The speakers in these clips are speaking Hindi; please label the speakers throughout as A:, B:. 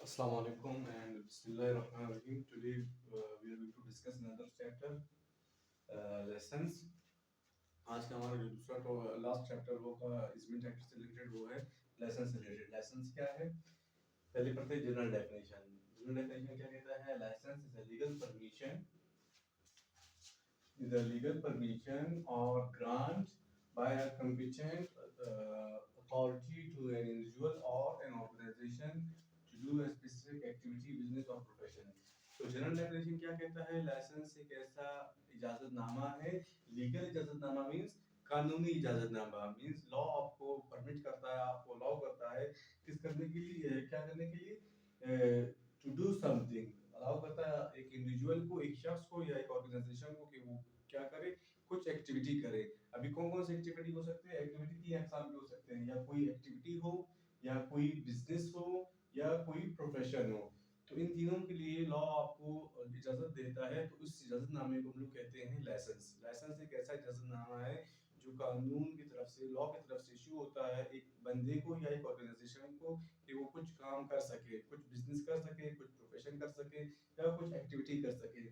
A: Assalamu alaikum and Bismillahirrahmanirrahim. Today we are going to discuss another chapter, lessons. आज का हमारा जो दूसरा तो लास्ट चैप्टर वो का इजमेंट एक्ट से रिलेटेड वो है लाइसेंस से रिलेटेड। लाइसेंस क्या है? पहले पढ़ते हैं जनरल डेफिनेशन। जनरल डेफिनेशन क्या कहता है? Licence is a legal permission or grant by a competent authority to an individual or an organization to do a specific activity, business or profession. तो जनरल डेफिनेशन क्या कहता है? लाइसेंस एक ऐसा इजाजतनामा है। लीगल इजाजतनामा मींस कानूनी इजाजतनामा मींस लॉ आपको परमिट करता है, आपको लॉ करता है किस करने के लिए, क्या करने के लिए, टू डू समथिंग अलाउ करता है एक इंडिविजुअल को, एक शख्स को या एक ऑर्गेनाइजेशन को कि वो क्या करे, कुछ एक्टिविटी करे। अभी कौन कौन सी एक्टिविटी हो सकती है? एक्टिविटी तीन एग्जाम के हो सकते हैं, या कोई एक्टिविटी हो, या कोई बिजनेस हो, या कोई प्रोफेशन हो। तो इन तीनों के लिए लॉ आपको इजाजत देता है, तो उस इजाजतनामे को हम लोग कहते हैं लाइसेंस। लाइसेंस एक ऐसा इजाजतनामा है जो कानून की तरफ से, लॉ की तरफ से इशू होता है एक बंदे को या एक ऑर्गेनाइजेशन को कि वो कुछ काम कर सके, कुछ बिजनेस कर सके, कुछ प्रोफेशन कर सके, या कुछ एक्टिविटी कर सके।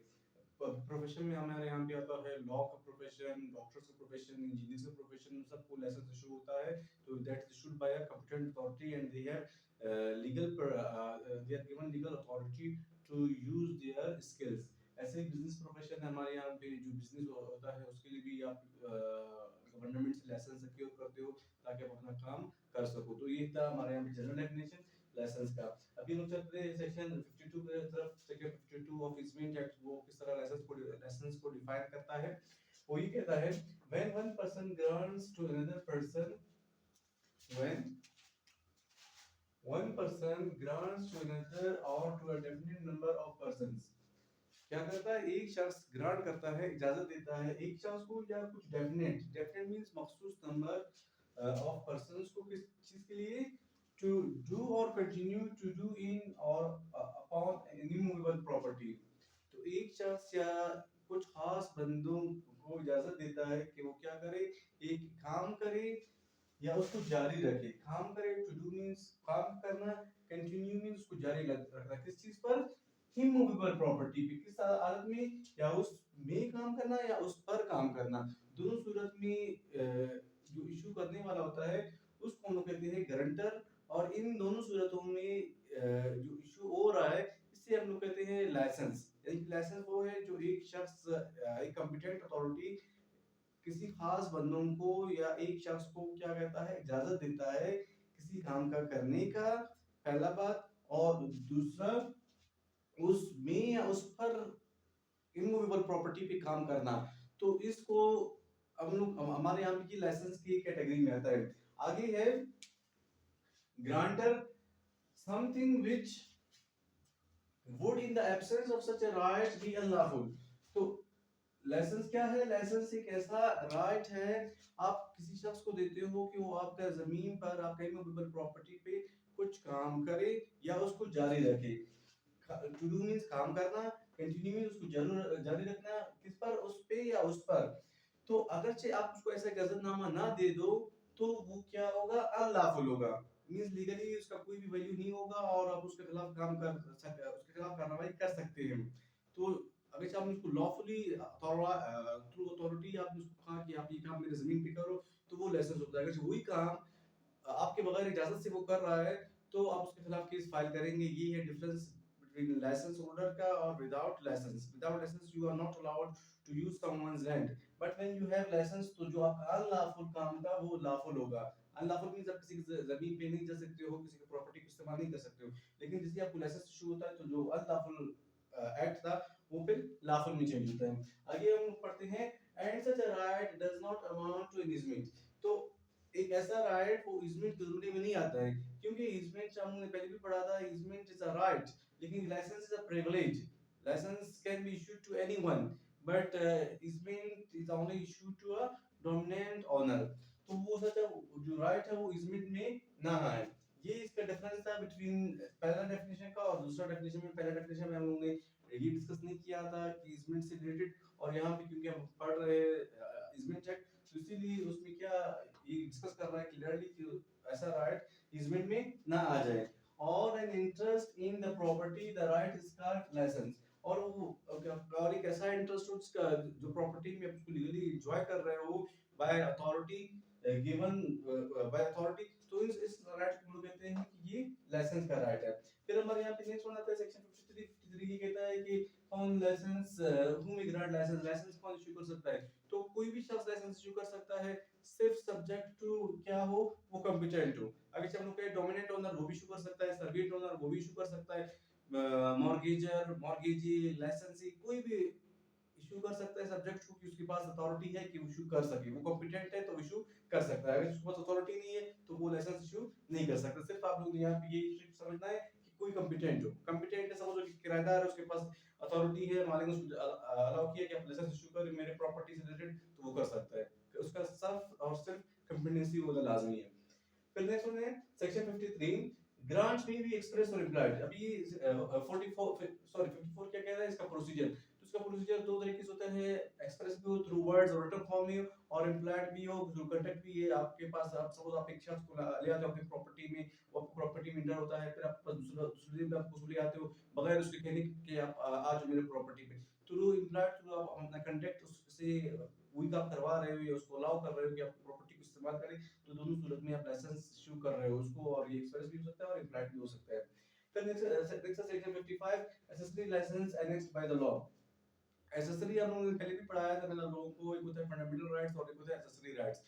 A: प्रोफेशन में हमारे यहाँ पे आता है लॉ का प्रोफेशन, डॉक्टर्स का प्रोफेशन, इंजीनियर्स का प्रोफेशन, सबको लाइसेंस इशू होता है। तो that is issued by a competent authority and they have legal they are given legal authority to use their skills. ऐसे बिजनेस प्रोफेशन हमारे यहाँ पे जो बिजनेस होता है उसके लिए भी आप गवर्नमेंट से लाइसेंस सिक्योर करते हो ताकि आप अपना काम कर सको। तो ये था हमारे यहाँ पे जनरल डेफिनेशन लाइसेंस का। अभी हम चलते हैं सेक्शन 52 की तरफ। सेक्शन 52 ऑफ इजमेंट एक्ट वो किस तरह लाइसेंस को डिफाइन करता है। वो ये कहता है when one person grants to another person, when one person grants to another or to a definite number of persons। क्या करता है? एक शख्स ग्रांट करता है, इजाजत देता है एक शख्स को या कुछ डेफिनेट मींस मखसूस नंबर ऑफ पर्संस को किस चीज के लिए? टू डू और कंटिन्यू टू डू इन और अपॉन एनी मूवेबल प्रॉपर्टी। तो एक शख्स या कुछ खास बंदों को इजाजत देता है कि वो क्या करे, एक काम करे या उसको जारी रखे। काम करे, टू डू मींस काम करना, कंटिन्यू मींस उसको जारी रखना किस चीज पर? इमूवेबल प्रॉपर्टी पे। किस हालत में? या उस में काम करना या उस पर काम करना। दोनों सूरत में जो इशू करने वाला होता है उसको हम लोग कहते हैं गारंटर। और इन दोनों सूरतों में जो इशू हो रहा है इससे हम लोग कहते हैं लाइसेंस। एक लाइसेंस वो है जो एक शख्स, एक कॉम्पिटेंट अथॉरिटी किसी खास बंदों को या एक शख्स को क्या कहता है? इजाजत देता है किसी काम का करने का, पहला बात। और दूसरा उसमें या उस पर इमूवेबल प्रॉपर्टी पे काम करना। तो इसको हम लोग हमारे यहाँ की लाइसेंस की कैटेगरी में आता है। आगे है grantor, something which would in the absence of such a right be unlawful. तो लाइसेंस क्या है? लाइसेंस एक ऐसा राइट है आप किसी शख्स को देते हो कि वो आपका जमीन पर, आपका इमूवेबल प्रॉपर्टी पे कुछ काम करे या उसको जारी रखे। टू डू मींस काम करना, कंटिन्यू मींस उसको जारी रखना किस पर? उस पे या उस पर। तो अगरचे आप उसको ऐसा इजाजतनामा ना दे दो तो वो क्या होगा? अनलॉफुल होगा मींस लीगली उसका कोई भी वैल्यू नहीं होगा और आप उसके खिलाफ काम कर सकते, उसके खिलाफ कार्रवाई कर सकते हैं। तो अगर आपने उसको लॉफुली थ्रू अथॉरिटी आपने उसको कहा कि आप ये काम मेरे जमीन पे करो तो वो लाइसेंस होता है। अगर वही काम आपके बगैर इजाजत से वो कर रहा है तो आप उसके खिलाफ केस फाइल करेंगे। ये है डिफरेंस बिटवीन लाइसेंस होल्डर का और without licence. Without licence you are not allowed to use someone's land, but when you have licence तो जो आपका अनलॉफुल काम था वो लॉफुल होगा। अनलॉफुल मींस आप किसी की जमीन पे नहीं जा सकते हो, किसी की प्रॉपर्टी को इस्तेमाल नहीं कर सकते हो। लेकिन जैसे आपको लाइसेंस इशू होता है तो जो अनलॉफुल एक्ट था वो फिर लॉफुल में चेंज होता है। आगे हम पढ़ते हैं and such a right does not amount to an easement. तो एक ऐसा राइट वो इजमेंट के जुमरे में नहीं आता है, क्योंकि इजमेंट हमने पहले भी पढ़ा था, इजमेंट इज अ राइट लेकिन licence is a privilege. Licence can be issued to anyone but easement is only issued to a dominant owner. तो वो सच जो राइट है वो इजमेंट में ना आए। ये इसका डिफरेंस था बिटवीन पहला डेफिनेशन का और दूसरा डेफिनेशन में। पहला डेफिनेशन में हम लोगों ने ये डिस्कस नहीं किया था कि इजमेंट से रिलेटेड, और यहाँ पे क्योंकि हम पढ़ रहे हैं इजमेंट एक्ट तो इसीलिए उसमें क्या ये डिस्कस कर रहा है क्लियरली कि ऐसा राइट इजमेंट में ना आ जाए। और an interest in the property the right is called licence. और वो और एक ऐसा इंटरेस्ट उसका जो प्रॉपर्टी में आप लीगली एंजॉय कर रहे हो by authority given by authority, तो इस राइट को हम लोग कहते हैं कि ये लाइसेंस का राइट है। फिर हमारे यहाँ पे नेक्स्ट वन आता है सेक्शन 53 ये कहता है कि कौन licence who may grant licence, licence कौन इशू कर सकता है। तो कोई भी शख्स लाइसेंस इशू कर सकता है सिर्फ सब्जेक्ट टू क्या हो, वो कॉम्पिटेंट हो। अगर हम लोग कहें डोमिनेंट ओनर वो भी इशू कर सकता है, सर्विएंट ओनर वो भी इशू कर सकता है, मॉर्गेजर मॉर्गेजी लाइसेंसी कोई भी इशू कर सकता है सब्जेक्ट टू कि उसके पास अथॉरिटी है कि इशू कर सके, वो कॉम्पिटेंट है तो इशू कर सकता है। अगर उसके पास अथॉरिटी नहीं है तो वो लाइसेंस इशू नहीं कर सकता। सिर्फ आप लोग यहाँ पे ये समझना है कि कोई कॉम्पिटेंट हो, कॉम्पिटेंट है समझो कि किराएदार है उसके पास अथॉरिटी है, मालिक ने उसको अलाउ किया कि आप लाइसेंस इशू कर मेरे प्रॉपर्टी से रिलेटेड, तो वो कर सकता है। उसका सिर्फ और सिर्फ कॉम्पिटेंसी होना लाजमी है। फिर नेक्स्ट वन है सेक्शन 53 ग्रांट्स में भी एक्सप्रेस और इम्प्लाइड। अभी 44 सॉरी 54 क्या कह रहा है इसका प्रोसीजर, तो इसका प्रोसीजर दो तरीके से होता है, एक्सप्रेस भी हो थ्रू वर्ड्स और रिटन फॉर्म में, और इम्प्लाइड भी हो थ्रू कॉन्ट्रैक्ट भी है। आपके पास आप सपोज आप एक शख्स को ले आते हो अपनी प्रॉपर्टी में, वो आपको प्रॉपर्टी में इंटर होता है, फिर आप दूसरा दूसरे दिन पे आप उसको ले आते हो बगैर उसके कहने के आप आ जाओ मेरे प्रॉपर्टी पे, थ्रू इम्प्लाइड थ्रू आप अपना कॉन्ट्रैक्ट उससे वही काम करवा रहे हो या उसको अलाउ कर रहे हो कि आप प्रॉपर्टी को इस्तेमाल करें, तो दोनों सूरत में आप लाइसेंस इशू कर रहे हो उसको, और ये एक्सप्रेस भी हो सकता है और इम्प्लाइड भी हो सकता है। फिर next section 55 accessory licence annexed by the law. Accessory हम लोगों ने पहले भी पढ़ाया था मैंने लोगों को, एक होता है फंडामेंटल राइट्स और एक होता है एसेसरी राइट्स।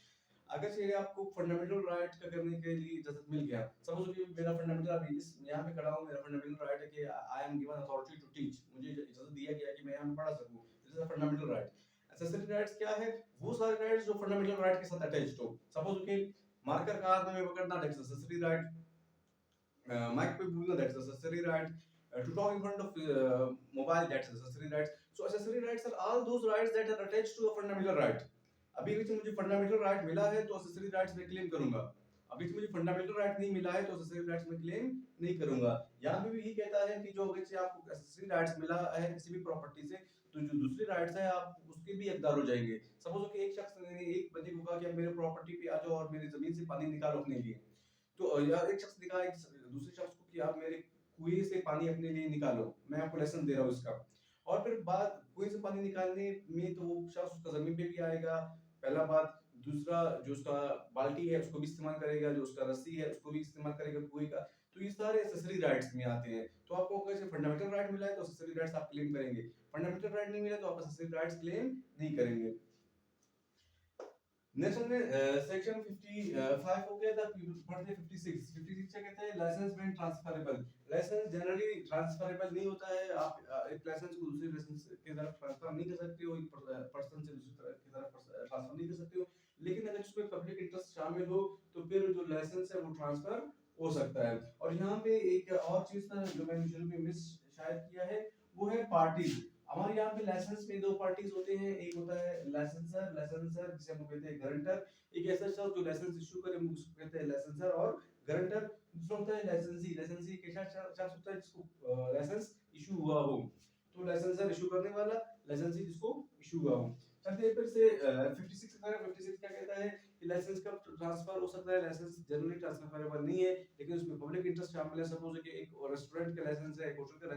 A: अगर से आपको फंडामेंटल राइट का करने के लिए इजाजत मिल गया, सपोज कि मेरा फंडामेंटल अभी इस यहाँ पे खड़ा हूँ, मेरा फंडामेंटल राइट है कि I am given authority to teach, मुझे इजाजत दिया गया है कि मैं यहाँ पे पढ़ा सकूँ, this is a fundamental right. Accessory rights क्या है, वो सारे राइट्स जो फंडामेंटल राइट के साथ अटैच्ड हो। सपोज कि मार्कर का हाथ में पकड़ना दैट्स एसेसरी राइट, mic पे बोलना that's accessory right, to talk in front of mobile that's accessory rights. So accessory rights are all those rights that are attached to a fundamental right. अभी भी मुझे फंडामेंटल राइट मिला है तो accessory rights में क्लेम करूंगा, अभी मुझे फंडामेंटल राइट नहीं मिला है तो accessory rights में क्लेम नहीं करूंगा। यहाँ पे भी यही कहता है कि जो अगर से आपको accessory rights मिला है किसी भी प्रॉपर्टी से, तो जो दूसरी राइट्स है आप उसके भी हकदार हो जाएंगे। सपोज कि एक शख्स ने एक बंदे को कहा कि आप मेरे प्रॉपर्टी पे आ जाओ और मेरी जमीन से पानी निकालो अपने लिए, तो यार एक शख्स दिखा एक दूसरे शख्स को कि आप मेरे कुएं से पानी अपने लिए निकालो, मैं आपको लाइसेंस दे रहा हूँ इसका, और फिर बात कुएं से पानी निकालने में तो वो शख्स उसका जमीन पे भी आएगा, पहला बात, दूसरा जो उसका बाल्टी है उसको भी इस्तेमाल करेगा, जो उसका रस्सी है उसको भी इस्तेमाल करेगा कुएं का, तो ये सारे एक्सेसरी राइट्स में आते हैं। तो आपको अगर फंडामेंटल राइट मिला है तो एक्सेसरी राइट्स आप क्लेम करेंगे, फंडामेंटल राइट नहीं मिला तो आप एक्सेसरी राइट्स क्लेम नहीं करेंगे। नेक्स्ट हमने सेक्शन 55 हो गया था, पढ़ते 56। 56 क्या कहता है, licence when transferable. Licence generally transferable नहीं होता है, आप एक लाइसेंस को दूसरे लाइसेंस की तरफ ट्रांसफर नहीं कर सकते हो, एक पर्सन से दूसरी तरफ की तरफ ट्रांसफर नहीं कर सकते हो, लेकिन अगर इसमें पब्लिक इंटरेस्ट शामिल हो तो फिर जो लाइसेंस है वो ट्रांसफर हो सकता है। और यहाँ पे एक और चीज था जो मैंने शुरू में मिस शायद किया है, वो है पार्टीज। हमारे यहाँ पे लाइसेंस में दो पार्टीज होते हैं, एक होता है लाइसेंसर, लाइसेंसर जिसे हम कहते हैं गारंटर, एक ऐसा शख्स जो लाइसेंस इशू करे हम उसको कहते हैं लाइसेंसर और गारंटर। दूसरा होता है लाइसेंसी, लाइसेंसी एक ऐसा शख्स होता है जिसको लाइसेंस इशू हुआ हो, तो लाइसेंसर इशू करने वाला, लाइसेंसी जिसको इशू हुआ हो। चलते हैं फिर से 56 का 56 क्या कहता है कि लाइसेंस का ट्रांसफर हो सकता है, लाइसेंस जनरली ट्रांसफरेबल नहीं है, लेकिन उसमें पब्लिक इंटरेस्ट शामिल है। सपोज कि एक रेस्टोरेंट का लाइसेंस है, एक होटल का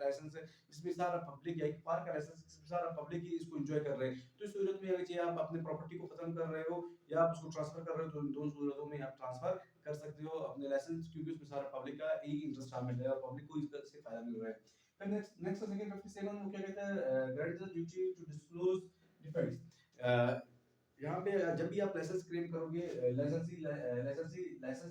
A: लाइसेंस है, इसमें सारा पब्लिक है, एक पार्क का लाइसेंस इसमें सारा पब्लिक ही इसको एंजॉय कर रहे हैं, तो इस सूरत में अगर चाहिए आप अपने प्रॉपर्टी को खत्म कर रहे हो या आप उसको ट्रांसफर कर रहे हो, तो इन दोनों सूरतों में आप ट्रांसफर कर सकते हो अपने लाइसेंस, क्योंकि उसमें सारा पब्लिक का ही इंटरेस्ट शामिल है और पब्लिक को इससे फायदा मिल रहा है। फिर नेक्स्ट नेक्स्ट सेकंड 57 वो क्या कहता है, grant the duty to disclose defects. यहाँ पे जब भी आप लाइसेंस क्लेम करोगे, लाइसेंस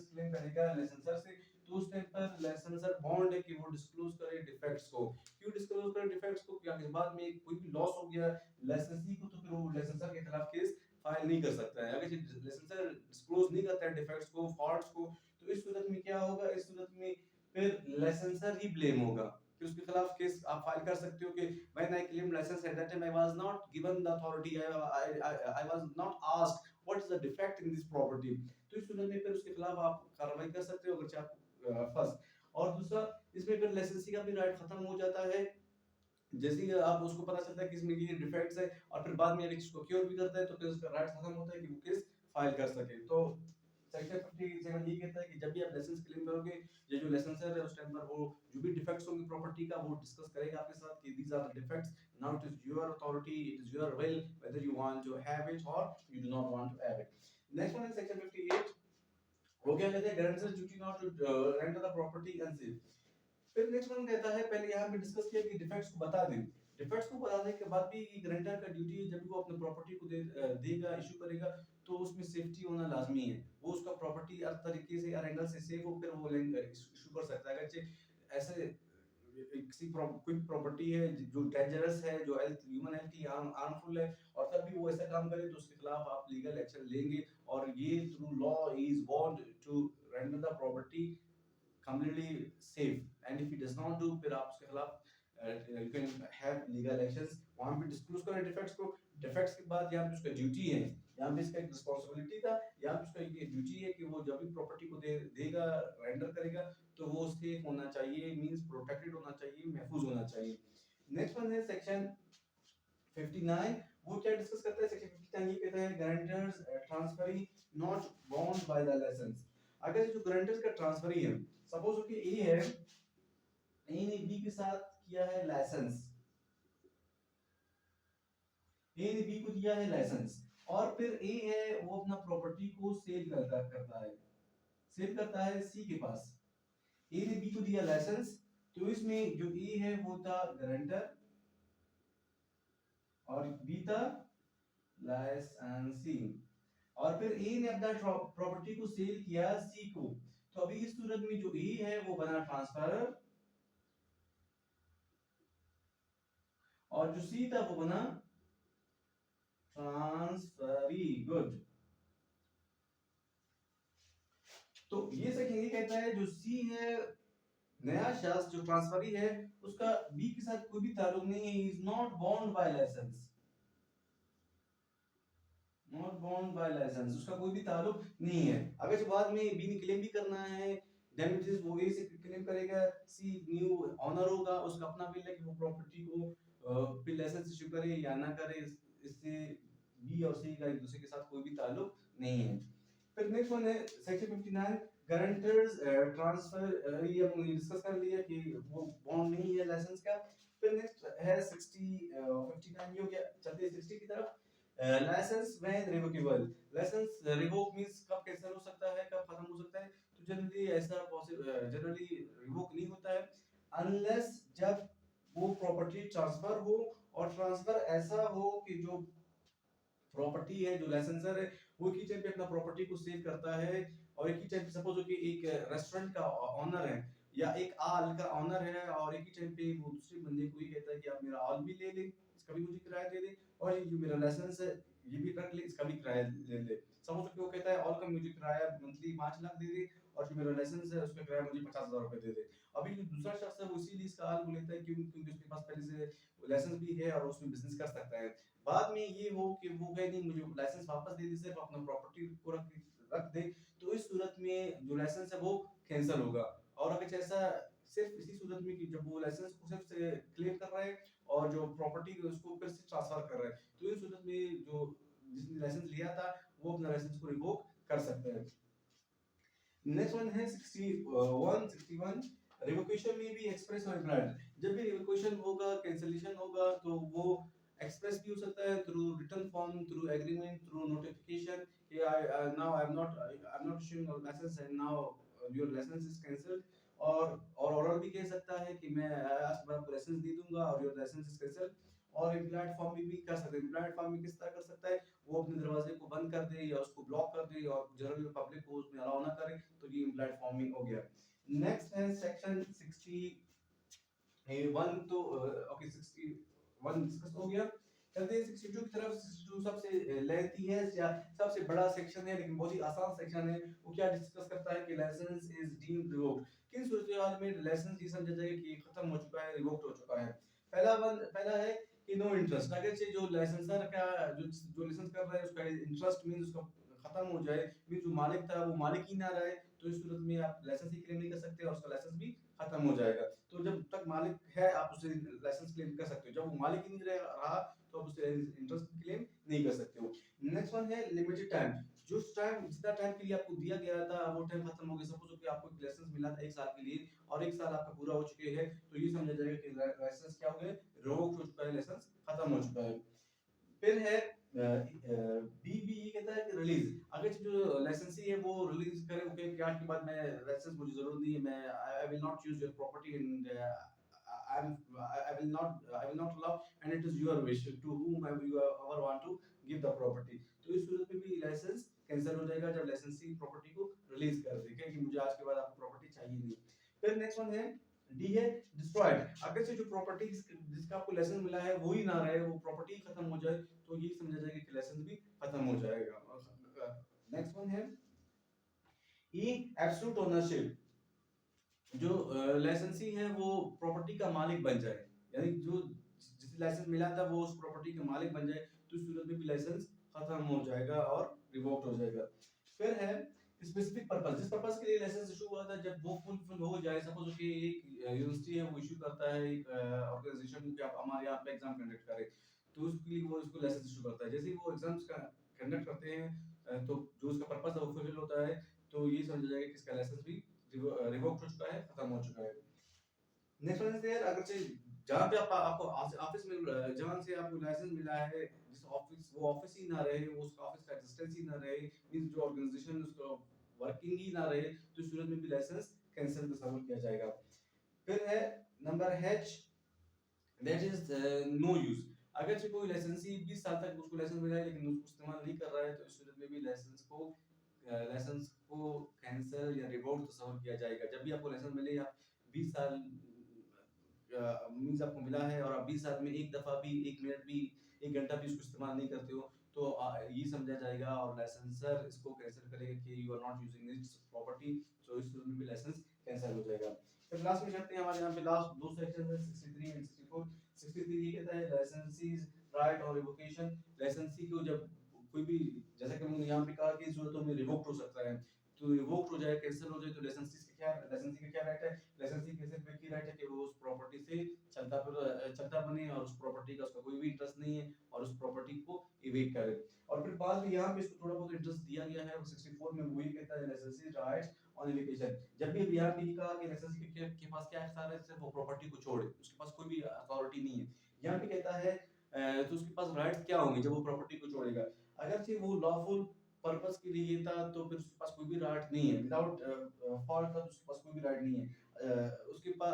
A: क्लेम करेगा लाइसेंसर से, तो उस टाइम पर लाइसेंसर बॉन्ड है कि वो डिस्क्लोज करे डिफेक्ट्स को। क्यों डिस्क्लोज करे डिफेक्ट्स को, क्योंकि बाद में कोई भी लॉस हो गया लाइसेंसी को, तो फिर वो लाइसेंसर के खिलाफ केस फाइल नहीं कर सकता है। अगर लाइसेंसर डिस्क्लोज नहीं करता है डिफेक्ट्स को, फॉल्ट्स को, तो इस सूरत में क्या होगा, इस सूरत में फिर लाइसेंसर ही ब्लेम होगा कि उसके खिलाफ केस आप फाइल कर सकते हो कि when I claimed license at that time I was not given the authority, I was not asked what is the defect in this property, तो इस सूरत में फिर उसके खिलाफ आप कार्रवाई कर सकते हो अगर आप फर्स्ट। और दूसरा, इसमें फिर लाइसेंसी का भी राइट खत्म हो जाता है जैसे ही आप उसको पता चलता है कि इसमें ये डिफेक्ट्स है, और फिर बाद में अगर इसको क्योर भी करता है तो फिर उसका राइट खत्म होता है कि वो केस फाइल कर सके। तो सेक्शन 57 ये कहता है कि जब भी आप लाइसेंस क्लेम करोगे, ये जो लाइसेंसर है उस टाइम पर वो जो भी डिफेक्ट्स होंगे प्रॉपर्टी का वो डिस्कस करेगा आपके साथ कि these are the defects, now it is your authority, it is your will whether you want to have it or you do not want to have it. Next one is section 58, वो क्या कहते हैं, guarantors duty not to render the property unsafe। फिर नेक्स्ट वन कहता है, पहले यहाँ पे डिस्कस किया कि डिफेक्ट्स को बता दें, डिफेक्ट्स को बताने के बाद भी गारंटर का ड्यूटी है जब भी वो अपने प्रॉपर्टी को देगा, इशू करेगा, तो उसमें सेफ्टी होना लाजमी है, वो उसका प्रॉपर्टी हर तरीके से हर एंगल से सेफ हो, फिर वो इशू कर सकता है। अगर ऐसे किसी कोई प्रॉपर्टी है जो डेंजरस है, जो हेल्थ ह्यूमन हेल्थ की हार्मफुल है, और तब भी वो ऐसा काम करे तो उसके खिलाफ आप लीगल एक्शन लेंगे, और ये through law is bound to render the property completely safe, and if he does not do, फिर आप उसके खिलाफ you can have legal actions। वहाँ पे डिस्क्लोज करें डिफेक्ट्स को, डिफेक्ट्स के बाद यहाँ पे उसका ड्यूटी है, यहाँ पे इसका एक रिस्पांसिबिलिटी था, यहाँ पे उसका ये ड्यूटी है कि वो जब भी प्रॉपर्टी को देगा, रेंडर करेगा, तो वो सेफ होना चाहिए, मींस प्रोटेक्टेड होना चाहिए, महफूज होना चाहिए। नेक्स्ट वन है सेक्शन 59, वो क्या डिस्कस करता है, सेक्शन 59 ये कहता है grantor's transferee not bound by the licence. अगर जो गारंटर्स का ट्रांसफरी है, सपोज कि ए है, ए ने बी के साथ किया है लाइसेंस, ए ने बी को दिया है लाइसेंस, और फिर ए है वो अपना प्रॉपर्टी को सेल करता है, सेल करता है सी के पास। ए ने बी को दिया लाइसेंस, तो इसमें जो ए है वो था गारंटर और बी था लाइसेंसी, और फिर ए ने अपना प्रॉपर्टी को सेल किया सी को, तो अभी इस सूरत में जो ए है वो बना ट्रांसफरर, और जो सी था वो बना ट्रांसफरी गुड। तो ये सेक्शन ये कहता है जो सी है, नया शख्स जो ट्रांसफरी है, उसका बी के साथ कोई भी ताल्लुक नहीं है, is not bound by licence, not bound by licence, उसका कोई भी ताल्लुक नहीं है। अगर जो बाद में बी ने क्लेम भी करना है डैमेजेस, वो ए से क्लेम करेगा, सी न्यू ऑनर होगा, उसका अपना विल है कि वो प्रॉपर्टी को फिर लाइसेंस इशू करे या ना करे, इससे बी और सी का एक दूसरे के साथ कोई भी ताल्लुक नहीं है। फिर नेक्स्ट वन है सेक्शन 59, गारंटर्स ट्रांसफर, ये हम डिस्कस कर लिया कि वो बॉन्ड नहीं है लाइसेंस का। फिर नेक्स्ट है 59 ये हो गया, चलते हैं 60 की तरफ। Licence when revocable, licence revoke means कब कैंसिल हो सकता है, कब खत्म हो सकता है, तो जनरली ऐसा पॉसिबल जनरली रिवोक नहीं होता है अनलेस जब वो प्रॉपर्टी ट्रांसफर हो, और ट्रांसफर ऐसा हो कि जो प्रॉपर्टी है, जो लाइसेंसर है, वो एक ही टाइम पे अपना प्रॉपर्टी को सेल करता है, और एक ही टाइम पे सपोज कि एक रेस्टोरेंट का ऑनर है या एक आल का ऑनर है, और एक ही टाइम पे वो दूसरे बंदे को ही कहता है कि आप मेरा आल भी ले लें, इसका भी मुझे किराया दे दे, और ये जो मेरा लाइसेंस है ये भी रख ले, इसका भी किराया ले ले। सपोज कि वो कहता है ऑल का मुझे किराया मंथली 5 लाख दे दे, और जो मेरा लाइसेंस है उसका किराया मुझे 50,000 रुपए दे दे। अभी जो दूसरा शख्स है वो इसीलिए इसका आल को लेता है क्योंकि उसके पास पहले से लाइसेंस भी है और उसमें बिजनेस कर सकता है। बाद में ये हो कि वो कहे नहीं मुझे लाइसेंस वापस दे दे, सिर्फ अपना प्रॉपर्टी को रख दे, तो इस सूरत में जो लाइसेंस है वो कैंसिल होगा। और अगर ऐसा सिर्फ इसी सूरत में कि जब वो लाइसेंस को सिर्फ से क्लेम कर रहा है और जो प्रॉपर्टी है उसको फिर से ट्रांसफर कर रहा है, तो इस सूरत में जो जिसने लाइसेंस लिया था वो अपना लाइसेंस को रिवोक कर सकता है। नेक्स्ट वन है 61 रिवोकेशन में भी एक्सप्रेस और इम्प्लाइड, जब भी रिवोकेशन होगा, कैंसिलेशन होगा, तो वो एक्सप्रेस भी हो सकता है through return form, through agreement, through notification कि now I am not issuing your license and now your license is cancelled, और ऑर्डर भी कह सकता है कि मैं आज के बाद आपको लाइसेंस दे दूंगा और योर लाइसेंस इज कैंसिल्ड। और इम्प्लाइड फॉर्म में भी कर सकते हैं, इम्प्लाइड फॉर्म में किस तरह कर सकता है, वो अपने दरवाजे को बंद कर दे या उसको ब्लॉक कर दे और जनरल पब्लिक को उसमें अलाउ ना करे, तो ये इम्प्लाइड फॉर्मिंग हो गया। नेक्स्ट है सेक्शन 61, तो ओके 61 डिस्कस हो गया। चलते हैं 62 की तरफ। 62 सबसे लेंथी है या सबसे बड़ा सेक्शन है, लेकिन बहुत ही आसान सेक्शन है। वो क्या डिस्कस करता है कि लाइसेंस इज डीम्ड रिवोक्ड, किन सूरत में लाइसेंस ये समझा जाए कि खत्म हो चुका है, रिवोक्ड हो चुका है। पहला है कि नो इंटरेस्ट, अगर से जो लाइसेंसर का जो लाइसेंस कर रहा है उसका इंटरेस्ट मींस उसका खत्म हो जाए, मींस जो मालिक था वो मालिक ही ना रहे, तो इस सूरत में आप लाइसेंस ही क्लेम नहीं कर सकते और उसका लाइसेंस भी खत्म हो जाएगा। तो जब तक मालिक है आप उससे लाइसेंस क्लेम कर सकते हो, जब वो मालिक ही नहीं रहा तो आप उससे इंटरेस्ट क्लेम नहीं कर सकते हो। नेक्स्ट वन है लिमिटेड टाइम, जो टाइम जितना टाइम के लिए आपको दिया गया था वो टाइम खत्म हो गया, सपोज कि आपको एक लाइसेंस मिला था 1 साल के लिए और 1 साल आपका पूरा हो चुके हैं, तो ये समझा जाएगा कि लाइसेंस क्या हो गया, रिवोक हो चुका है, लाइसेंस खत्म हो चुका है। फिर है बी ये कहता है कि रिलीज, अगर जो लाइसेंसी है वो रिलीज करे, ओके कि आज के बाद मैं लाइसेंस, मुझे जरूरत नहीं है, मैं I will not use your property and I will not allow and it is your wish to whomever you ever want to give the property। तो इस सूरत में भी लाइसेंस कैंसिल हो जाएगा जब लाइसेंसी प्रॉपर्टी को रिलीज कर दे कि मुझे आज के बाद आपको प्रॉपर्टी चाहिए नहीं। फिर नेक्स्ट वन है डी है डिस्ट्रॉयड, अगर से जो प्रॉपर्टी जिसका आपको लाइसेंस मिला है वो ही ना रहे, वो प्रॉपर्टी खत्म हो जाए, तो ये समझा जाएगा कि लाइसेंस भी खत्म हो जाएगा। नेक्स्ट वन है ई एब्सोल्यूट ओनरशिप, जो लाइसेंसी है वो प्रॉपर्टी का मालिक बन जाए, यानी जो जिसे लाइसेंस मिला था वो उस प्रॉपर्टी का मालिक बन जाए, तो इस सूरत में भी लाइसेंस खत्म हो जाएगा और रिवोक्ड हो जाएगा। फिर है स्पेसिफिक पर्पस, जिस पर्पस के लिए लाइसेंस इशू हुआ था जब वो फुलफिल हो जाए, सपोज कि एक यूनिवर्सिटी है वो इशू करता है एक ऑर्गेनाइजेशन कि आप हमारे यहाँ पे एग्जाम कंडक्ट करें, तो उसके लिए वो इसको लाइसेंस इशू करता है। जैसे ही वो एग्जाम्स का कंडक्ट करते हैं तो जो उसका पर्पस है वो फुलफिल होता है, तो ये समझा जाएगा कि इसका लाइसेंस भी रिवोक्ड हो चुका है, खत्म हो चुका है। नेक्स्ट वन इज देयर, अगर से जहाँ पे आपको ऑफिस में जहाँ से आपको लाइसेंस मिला है, जिस ऑफिस वो ऑफिस ही ना रहे, वो उसका ऑफिस का एग्जिस्टेंस ही ना रहे, मींस जो ऑर्गेनाइजेशन उसका वर्किंग ही ना रहे, तो इस सूरत में भी लाइसेंस कैंसिल तस्वीर किया जाएगा। फिर है number H, that is no use, अगर से कोई लाइसेंसी 20 साल तक उसको लाइसेंस मिला है लेकिन उसको इस्तेमाल नहीं कर रहा है, तो इस सूरत में भी लाइसेंस को कैंसिल या रिवोक तस्वीर किया जाएगा। जब भी आपको लाइसेंस मिले या 20 साल मींस आपको मिला है और आप 20 साल में एक दफा भी 1 मिनट भी 1 घंटा भी उसको इस्तेमाल नहीं करते हो, तो ये समझा जाएगा और लाइसेंसर इसको कैंसिल करेगा कि you are not using this property, so इस सूरत में भी लाइसेंस कैंसिल हो जाएगा। फिर लास्ट में चलते हैं, हमारे यहाँ पे लास्ट दो सेक्शन है 63 एंड 64। 63 ये कहता है लाइसेंसीज राइट और रिवोकेशन, लाइसेंसी को जब कोई भी, जैसा कि हमने यहाँ पे कहा कि सूरतों में रिवोक्ड हो सकता है, तो रिवोक्ड हो जाए, कैंसिल हो जाए, तो लाइसेंसी का क्या राइट है, लाइसेंसी के सिर्फ एक ही राइट है कि वो उस प्रॉपर्टी से चलता बने और उस प्रॉपर्टी का उसका कोई भी इंटरेस्ट नहीं है और उस प्रॉपर्टी को इवेट करे। और फिर बाद में यहाँ पे इसको थोड़ा बहुत इंटरेस्ट दिया गया है 64 में, वो ये कहता है लाइसेंसी राइट्स ऑन एलिगेशन, जब भी यहाँ पे कहा कि लाइसेंसी के पास क्या अख्तियार है, सिर्फ वो प्रॉपर्टी को छोड़े, उसके पास कोई भी अथॉरिटी नहीं है। यहाँ पे कहता है तो उसके पास राइट्स क्या होंगे जब वो प्रॉपर्टी को छोड़ेगा, अगर से वो लॉफुल पर्पस के लिए था तो फिर उसके पास कोई भी राइट नहीं है, विदाउट फॉल्ट था तो उसके पास कोई भी राइट नहीं है। उसके पास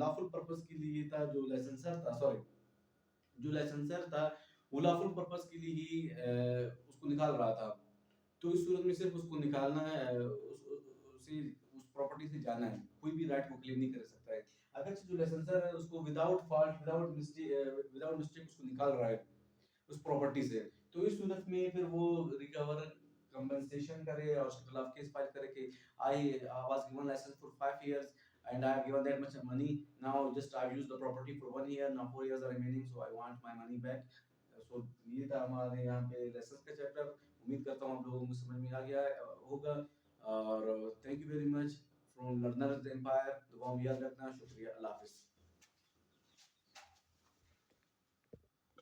A: लॉफुल पर्पस के लिए था, जो लाइसेंसर था, सॉरी जो लाइसेंसर था वो लॉफुल पर्पस के लिए ही उसको निकाल रहा था, तो इस सूरत में सिर्फ उसको निकालना है, उसे उस प्रॉपर्टी से जाना है, कोई भी राइट को क्लेम नहीं कर सकता है। अगर से जो लाइसेंसर है उसको विदाउट फॉल्ट विदाउट मिस्टेक उसको निकाल रहा है उस प्रॉपर्टी से, तो इस सूरत में फिर वो रिकवर कंपनसेशन करे और उसके खिलाफ केस फाइल करे कि I was given licence for 5 years and I have given that much money, now just I've used the property for 1 year, now 4 years are remaining, so I want my money back। सो ये था हमारे यहाँ पे लाइसेंस का चैप्टर, उम्मीद करता हूँ आप लोगों को समझ में आ गया होगा, और thank you very much from Learners Empire, दुआ में याद रखना, शुक्रिया, अल्लाह हाफिज़।